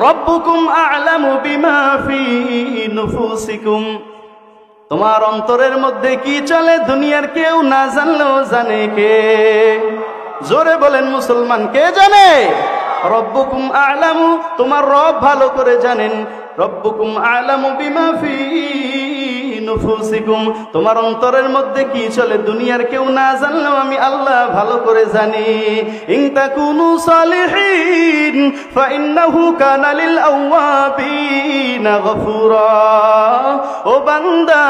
রব্বুকুম আ'লামু বিমা ফি নুফুসিকুম, তোমার অন্তরের মধ্যে কি চলে দুনিয়ার কেউ না জানলেও জানে কে? জোরে বলেন মুসলমান, কে জানে? রব্বুকুম আ'লামু, তোমার রব ভালো করে জানেন। রব্বুকুম আ'লামু বিমা ফি নুফুসিকুম, তোমার অন্তরের মধ্যে কি চলে দুনিয়ার কেউ না জানলেও আমি আল্লাহ ভালো করে জানি। ইন তাকুনু সালিহিন ফাইন্নাহু কানা লিল আওয়াবিনা গফুরা। ও বান্দা,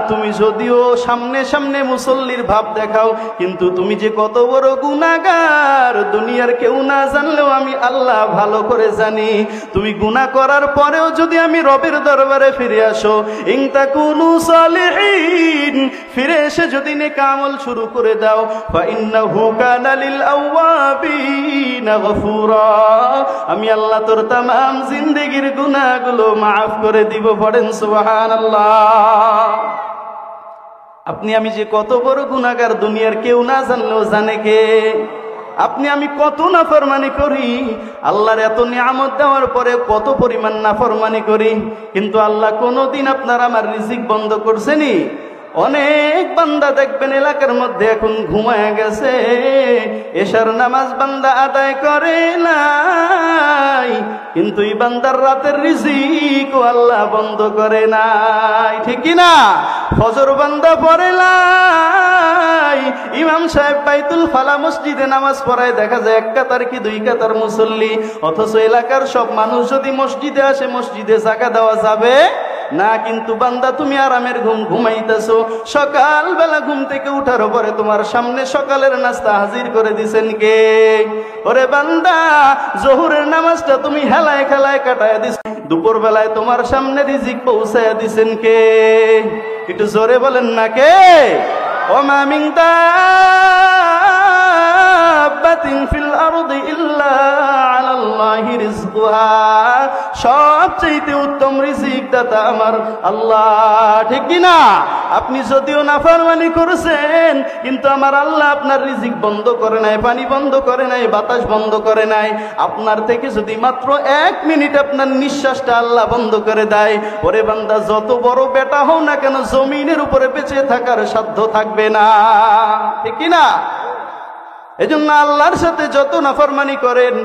তুমি যদিও সামনে সামনে মুসল্লির ভাব দেখাও, কিন্তু তুমি যে কত বড় গুনাহগার দুনিয়ার কেউ না জানলেও আমি আল্লাহ ভালো করে জানি। তুমি গুনাহ করার পরেও যদি আমি রবের দরবারে ফিরে আসো, ইন তাকুনু সালিহিন, ফিরে এসে যদি নেক আমল শুরু করে দাও, ফাইন্নাহু কানা লিল আওয়াবিনা গফুরা, আমি আল্লাহ তোর तमाम জিন্দেগীর গুনাহগুলো maaf করে দিব। পড়েন সুবহানাল্লাহ। আপনি আমি যে কত বড় গুনাহগার দুনিয়ার কেউ না জানলেও জানে কে? আপনি আমি কত নাফরমানি করি, আল্লাহর এত নিয়ামত দেওয়ার পরে কত পরিমাণ নাফরমানি করি, কিন্তু আল্লাহ কোনোদিন আপনার আমার রিজিক বন্ধ করছেনি? অনেক বান্দা দেখবেন এলাকার মধ্যে এখন ঘুমায় গেছে, এশার নামাজ বান্দা আদায় করে নাই, কিন্তু এই বান্দার রাতের রিজিক আল্লাহ বন্ধ করে নাই, ঠিক কি না? ফজর বান্দা পড়ে নাই, ইমাম সাহেব বাইতুল ফালা মসজিদে নামাজ পড়ায়, দেখা যায় এক কাতার কি দুই কাতার মুসল্লি, অথচ এলাকার সব মানুষ যদি মসজিদে আসে মসজিদে জায়গা দেওয়া যাবে না। কিন্তু বান্দা তুমি আরামের ঘুম ঘুমাইতেছো, সকাল বেলা ঘুম থেকে উঠার পরে তোমার সামনে সকালের নাস্তা হাজির করে দিছেন কে? ওরে বান্দা, জোহরের নামাজটা তুমি হেলায় খেলায় কাটায় দিছ, দুপুর বেলায় তোমার সামনে রিজিক পৌঁছায় দিছেন কে? একটু জোরে বলেন না কে? ওমা মিন দাব্বাতিন ফিল আরদি ইল্লা আলাল্লাহি রিজকুহা, সবচেয়ে উত্তম রিজিক দাতা আমার আল্লাহ, ঠিক কি না? আপনি যদিও নাফরমানি করেছেন, কিন্তু আমার আল্লাহ আপনার রিজিক বন্ধ করে নাই, পানি বন্ধ করে নাই, বাতাস বন্ধ করে নাই। আপনার থেকে যদি মাত্র 1 মিনিট আপনার নিঃশ্বাসটা আল্লাহ বন্ধ করে দেয়, ওরে বান্দা যত বড় বেটা হও না কেন জমিনের উপরে বেঁচে থাকার সাধ্য থাকবে না, ঠিক কি না? এজন্য আল্লাহর সাথে যত নাফরমানি করেন